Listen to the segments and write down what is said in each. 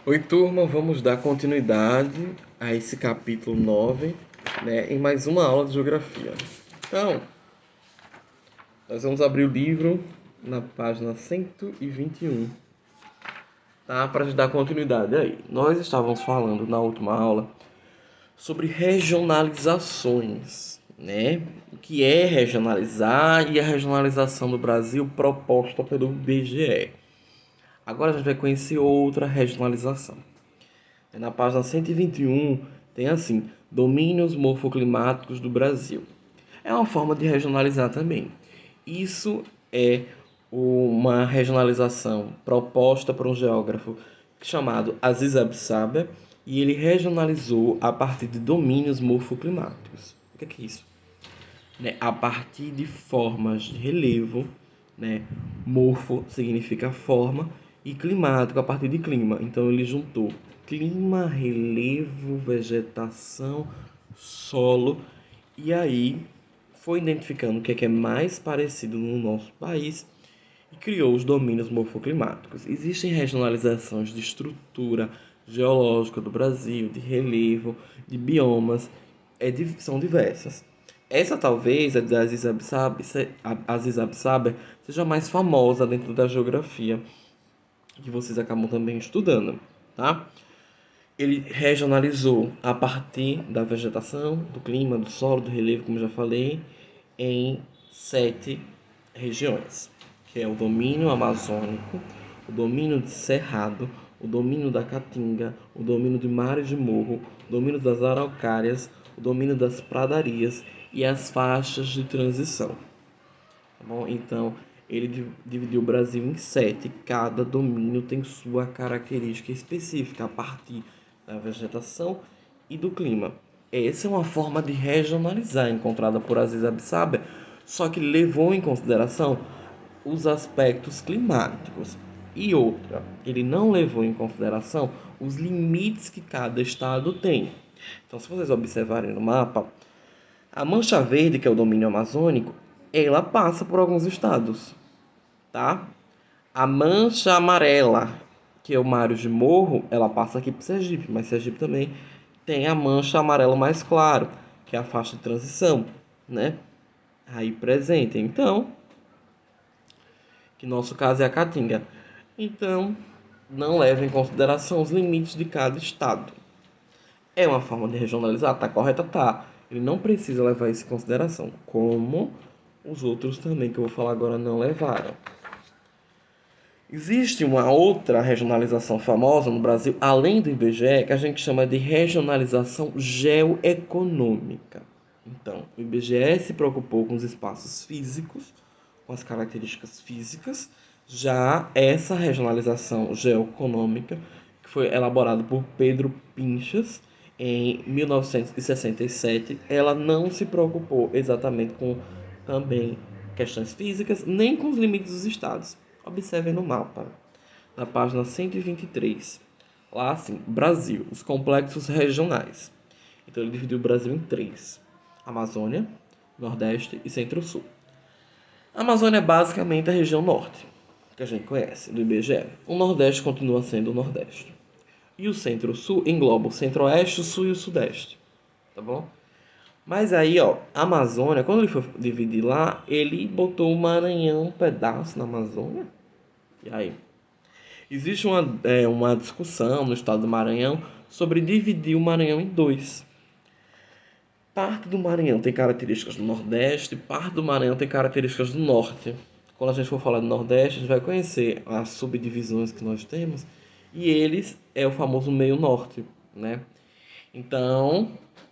Oi, turma, vamos dar continuidade a esse capítulo 9, né, em mais uma aula de geografia. Então, nós vamos abrir o livro na página 121, tá? Para dar continuidade aí. Nós estávamos falando na última aula sobre regionalizações, né? O que é regionalizar e a regionalização do Brasil proposta pelo IBGE. Agora a gente vai conhecer outra regionalização. Na página 121 tem assim: domínios morfoclimáticos do Brasil. É uma forma de regionalizar também. Isso é uma regionalização proposta por um geógrafo chamado Aziz Absaber, e ele regionalizou a partir de domínios morfoclimáticos. O que é isso? A partir de formas de relevo, né? Morfo significa forma e climático a partir de clima. Então ele juntou clima, relevo, vegetação, solo, e aí foi identificando o que é mais parecido no nosso país e criou os domínios morfoclimáticos. Existem regionalizações de estrutura geológica do Brasil, de relevo, de biomas, são diversas. Essa talvez, a de Aziz Absaber, seja mais famosa dentro da geografia, que vocês acabam também estudando, tá? Ele regionalizou a partir da vegetação, do clima, do solo, do relevo, como já falei, em 7 regiões, que é o domínio amazônico, o domínio de cerrado, o domínio da caatinga, o domínio de mares de morro, o domínio das araucárias, o domínio das pradarias e as faixas de transição. Tá bom? Então, ele dividiu o Brasil em 7. Cada domínio tem sua característica específica a partir da vegetação e do clima. Essa é uma forma de regionalizar encontrada por Aziz Absaber, só que levou em consideração os aspectos climáticos. E outra, ele não levou em consideração os limites que cada estado tem. Então, se vocês observarem no mapa, a mancha verde, que é o domínio amazônico, ela passa por alguns estados, tá? A mancha amarela, que é o Mário de Morro, ela passa aqui por Sergipe, mas Sergipe também tem a mancha amarela mais claro, que é a faixa de transição, né? Aí presente. Então, que no nosso caso é a Caatinga. Então, não leva em consideração os limites de cada estado. É uma forma de regionalizar? Tá correta? Tá. Ele não precisa levar isso em consideração, como os outros também que eu vou falar agora não levaram. Existe uma outra regionalização famosa no Brasil, além do IBGE, que a gente chama de regionalização geoeconômica. Então, o IBGE se preocupou com os espaços físicos, com as características físicas. Já essa regionalização geoeconômica, que foi elaborada por Pedro Pinchas em 1967, ela não se preocupou exatamente com também questões físicas, nem com os limites dos estados. Observem no mapa, na página 123. Lá assim, Brasil, os complexos regionais. Então ele dividiu o Brasil em 3: Amazônia, Nordeste e Centro-Sul. A Amazônia é basicamente a região norte, que a gente conhece, do IBGE. O Nordeste continua sendo o Nordeste. E o Centro-Sul engloba o Centro-Oeste, o Sul e o Sudeste. Tá bom? Mas aí, ó, a Amazônia, quando ele foi dividir lá, ele botou o Maranhão um pedaço na Amazônia. E aí? Existe uma discussão no estado do Maranhão sobre dividir o Maranhão em dois. Parte do Maranhão tem características do Nordeste, parte do Maranhão tem características do Norte. Quando a gente for falar do Nordeste, a gente vai conhecer as subdivisões que nós temos, e eles é o famoso meio norte, né? Então,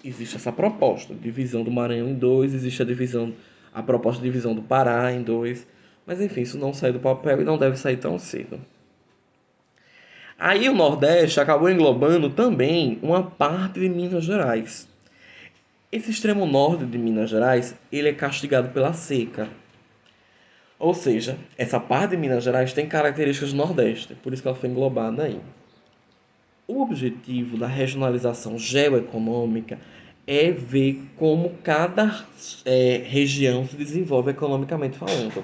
existe essa proposta, divisão do Maranhão em dois, existe a proposta de divisão do Pará em dois, mas enfim, isso não sai do papel e não deve sair tão cedo. Aí o Nordeste acabou englobando também uma parte de Minas Gerais. Esse extremo norte de Minas Gerais, ele é castigado pela seca. Ou seja, essa parte de Minas Gerais tem características do Nordeste, por isso que ela foi englobada aí. O objetivo da regionalização geoeconômica é ver como cada região se desenvolve economicamente falando.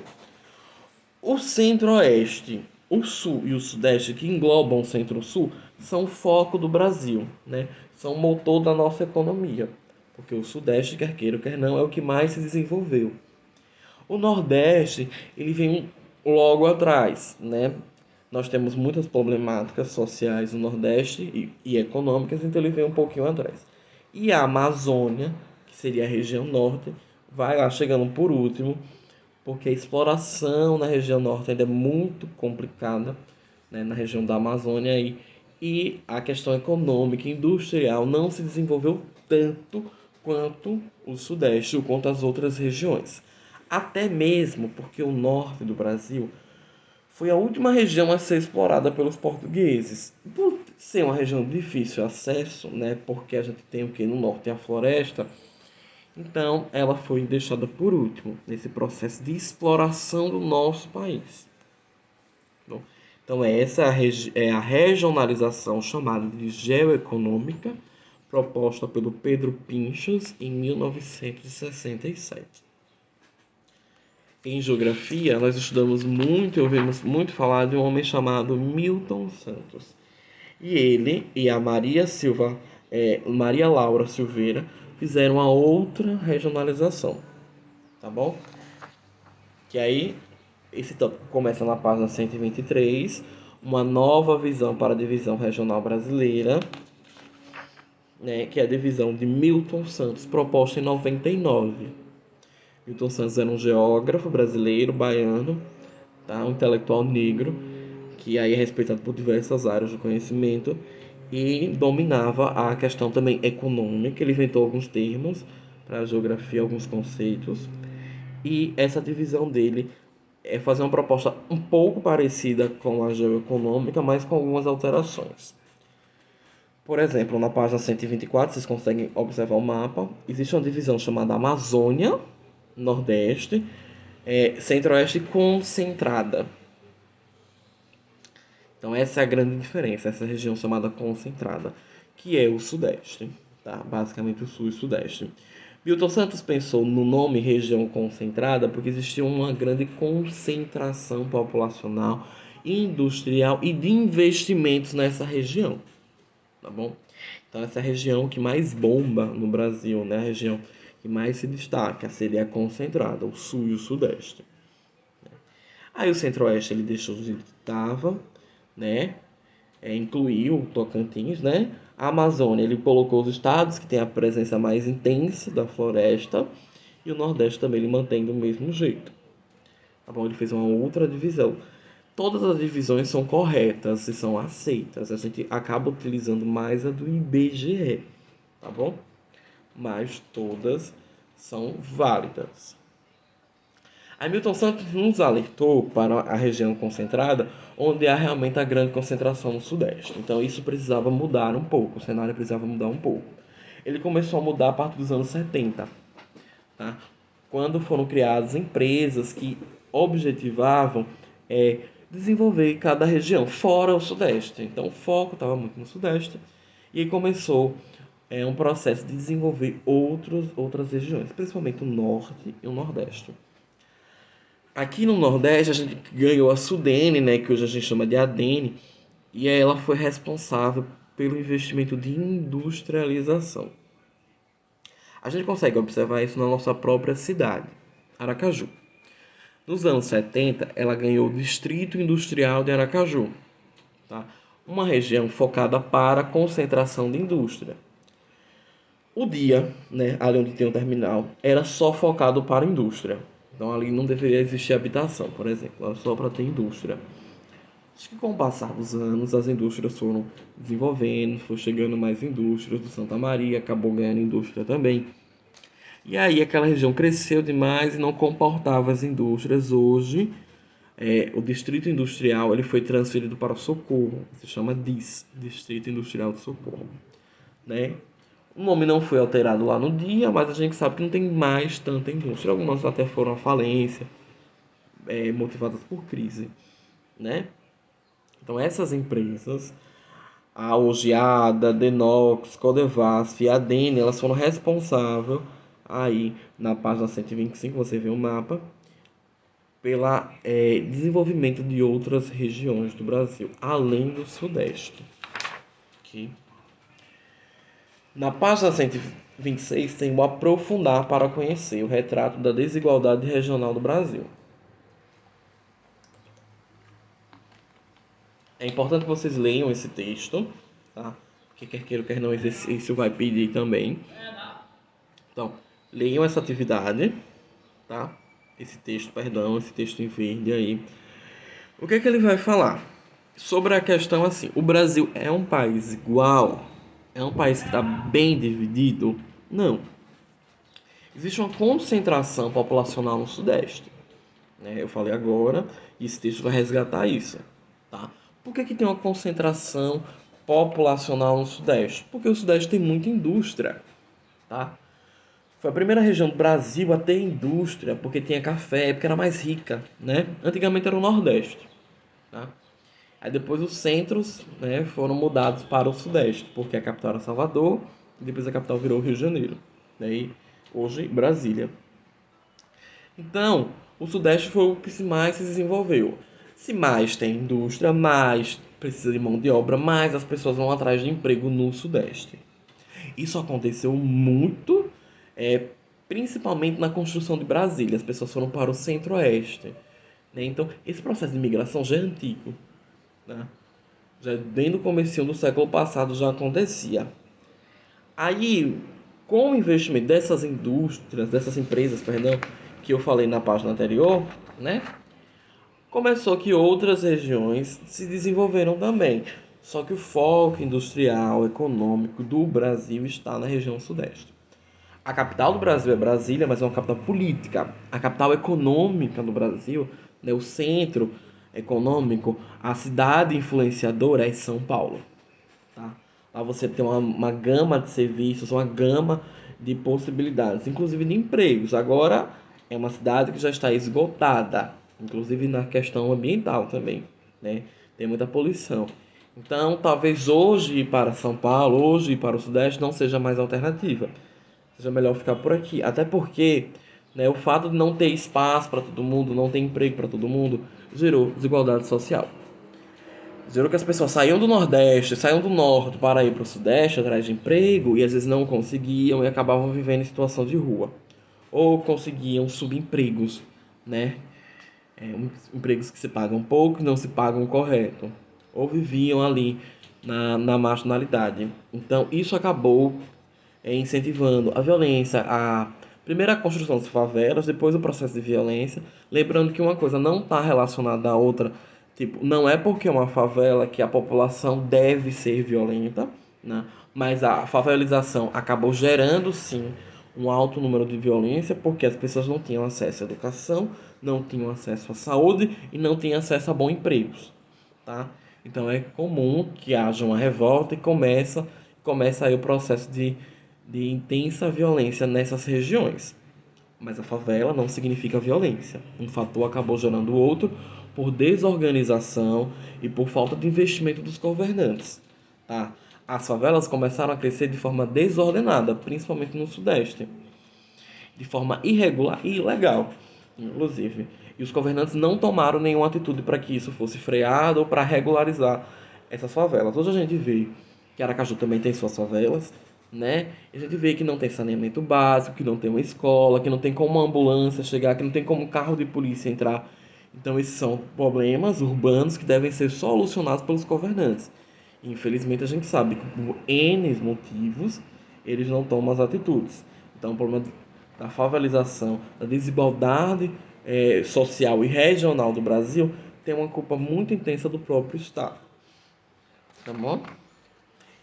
O Centro-Oeste O Sul e o Sudeste, que englobam o Centro-Sul, são o foco do Brasil, né? São o motor da nossa economia, porque o Sudeste, quer queira ou quer não, é o que mais se desenvolveu. O Nordeste, ele vem logo atrás, né? Nós temos muitas problemáticas sociais no Nordeste e econômicas, então ele vem um pouquinho atrás. E a Amazônia, que seria a região norte, vai lá chegando por último, porque a exploração na região norte ainda é muito complicada, né, na região da Amazônia e a questão econômica e industrial não se desenvolveu tanto quanto o Sudeste ou quanto as outras regiões. Até mesmo porque o norte do Brasil foi a última região a ser explorada pelos portugueses. Por ser uma região de difícil acesso, né, porque a gente tem o que no norte a floresta, então ela foi deixada por último nesse processo de exploração do nosso país. Bom, então essa é a regionalização chamada de geoeconômica, proposta pelo Pedro Pinchas em 1967. Em geografia, nós estudamos muito e ouvimos muito falar de um homem chamado Milton Santos. E ele e a Maria Laura Silveira fizeram a outra regionalização, tá bom? Que aí esse tópico começa na página 123, uma nova visão para a divisão regional brasileira, né, que é a divisão de Milton Santos, proposta em 99. Milton Santos era um geógrafo brasileiro, baiano, tá? Um intelectual negro, que aí é respeitado por diversas áreas do conhecimento e dominava a questão também econômica. Ele inventou alguns termos para a geografia, alguns conceitos. E essa divisão dele é fazer uma proposta um pouco parecida com a geoeconômica, mas com algumas alterações. Por exemplo, na página 124, vocês conseguem observar o mapa. Existe uma divisão chamada Amazônia, Nordeste, Centro-Oeste concentrada. Então essa é a grande diferença, essa região chamada concentrada, que é o Sudeste, tá? Basicamente o Sul e o Sudeste. Milton Santos pensou no nome região concentrada porque existia uma grande concentração populacional, industrial e de investimentos nessa região, tá bom? Então essa é a região que mais bomba no Brasil, né? A região que mais se destaca seria a concentrada, o Sul e o Sudeste. Aí o Centro-Oeste ele deixou do jeito que estava, né? Incluiu o Tocantins, né? A Amazônia, ele colocou os estados que têm a presença mais intensa da floresta e o Nordeste também ele mantém do mesmo jeito. Tá bom? Ele fez uma outra divisão. Todas as divisões são corretas e são aceitas. A gente acaba utilizando mais a do IBGE, tá bom? Mas todas são válidas. Hamilton Santos nos alertou para a região concentrada, onde há realmente a grande concentração no Sudeste. Então isso precisava mudar um pouco, o cenário precisava mudar um pouco. Ele começou a mudar a partir dos anos 70, tá? Quando foram criadas empresas que objetivavam desenvolver cada região, fora o Sudeste. Então o foco estava muito no Sudeste e aí começou um processo de desenvolver outras regiões, principalmente o Norte e o Nordeste. Aqui no Nordeste a gente ganhou a Sudene, né, que hoje a gente chama de Adene, e ela foi responsável pelo investimento de industrialização. A gente consegue observar isso na nossa própria cidade, Aracaju. Nos anos 70, ela ganhou o Distrito Industrial de Aracaju, tá? Uma região focada para a concentração de indústria. O dia, né, ali onde tem o terminal, era só focado para a indústria. Então ali não deveria existir habitação, por exemplo, era só para ter indústria. Acho que com o passar dos anos, as indústrias foram desenvolvendo, foi chegando mais indústrias do Santa Maria, acabou ganhando indústria também. E aí aquela região cresceu demais e não comportava as indústrias. Hoje, o Distrito Industrial ele foi transferido para Socorro, se chama DIS, Distrito Industrial de Socorro, né? O nome não foi alterado lá no dia, mas a gente sabe que não tem mais tanta indústria. Algumas até foram à falência, motivadas por crise, né? Então essas empresas, a Ogeada, Denox, Codevasf e a Dene, elas foram responsáveis aí na página 125, você vê o mapa, pela desenvolvimento de outras regiões do Brasil, além do Sudeste. Okay? Na página 126 tem o aprofundar para conhecer o retrato da desigualdade regional do Brasil. É importante que vocês leiam esse texto, tá? Porque quer queira, quer não, exercício vai pedir também. Então, leiam essa atividade, tá? Esse texto em verde aí. O que é que ele vai falar? Sobre a questão assim, o Brasil é um país igual? É um país que está bem dividido? Não. Existe uma concentração populacional no Sudeste, né? Eu falei agora, e esse texto vai resgatar isso, tá? Por que tem uma concentração populacional no Sudeste? Porque o Sudeste tem muita indústria, tá? Foi a primeira região do Brasil a ter indústria, porque tinha café, porque era mais rica, né? Antigamente era o Nordeste, tá? Aí depois os centros, né, foram mudados para o Sudeste, porque a capital era Salvador, e depois a capital virou Rio de Janeiro, né? E hoje Brasília. Então, o Sudeste foi o que mais se desenvolveu. Se mais tem indústria, mais precisa de mão de obra, mais as pessoas vão atrás de emprego no Sudeste. Isso aconteceu muito, principalmente na construção de Brasília. As pessoas foram para o Centro-Oeste, né? Então, esse processo de imigração já é antigo, né? Já desde o começo do século passado já acontecia. Aí, com o investimento dessas indústrias, dessas empresas, perdão, que eu falei na página anterior, né? Começou que outras regiões se desenvolveram também. Só que o foco industrial, econômico do Brasil está na região sudeste. A capital do Brasil é Brasília, mas é uma capital política. A capital econômica do Brasil, né, o centro econômico, a cidade influenciadora é São Paulo. Tá? Lá você tem uma gama de serviços, uma gama de possibilidades, inclusive de empregos. Agora é uma cidade que já está esgotada, inclusive na questão ambiental também, né? Tem muita poluição. Então, talvez hoje ir para São Paulo, hoje ir para o Sudeste não seja mais alternativa. Seja melhor ficar por aqui. Até porque, né, o fato de não ter espaço para todo mundo, não ter emprego para todo mundo, gerou desigualdade social. Gerou que as pessoas saíam do Nordeste, saíam do Norte para ir para o Sudeste atrás de emprego e às vezes não conseguiam e acabavam vivendo em situação de rua. Ou conseguiam subempregos, né? Empregos que se pagam pouco e não se pagam correto. Ou viviam ali na marginalidade. Então isso acabou incentivando a violência, a primeira construção das favelas, depois o processo de violência. Lembrando que uma coisa não está relacionada à outra. Tipo, não é porque é uma favela que a população deve ser violenta, né? Mas a favelização acabou gerando, sim, um alto número de violência, porque as pessoas não tinham acesso à educação, não tinham acesso à saúde e não tinham acesso a bons empregos, tá? Então é comum que haja uma revolta e começa aí o processo de intensa violência nessas regiões. Mas a favela não significa violência. Um fator acabou gerando o outro por desorganização e por falta de investimento dos governantes. Tá? As favelas começaram a crescer de forma desordenada, principalmente no Sudeste, de forma irregular e ilegal, inclusive. E os governantes não tomaram nenhuma atitude para que isso fosse freado ou para regularizar essas favelas. Hoje a gente vê que Aracaju também tem suas favelas, né? E a gente vê que não tem saneamento básico, que não tem uma escola, que não tem como uma ambulância chegar, que não tem como um carro de polícia entrar. Então esses são problemas urbanos que devem ser solucionados pelos governantes. E, infelizmente a gente sabe que por N motivos eles não tomam as atitudes. Então o problema da favelização, da desigualdade social e regional do Brasil tem uma culpa muito intensa do próprio Estado. Tá bom?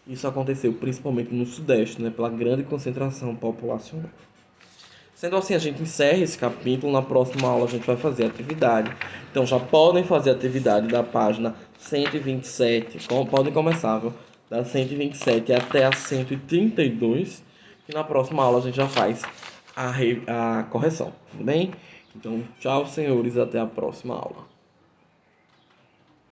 Isso aconteceu principalmente no Sudeste, né, pela grande concentração populacional. Sendo assim, a gente encerra esse capítulo. Na próxima aula a gente vai fazer a atividade. Então já podem fazer a atividade da página 127. Podem começar, viu? Da 127 até a 132. Que na próxima aula a gente já faz a correção. Tudo bem? Então, tchau, senhores. Até a próxima aula.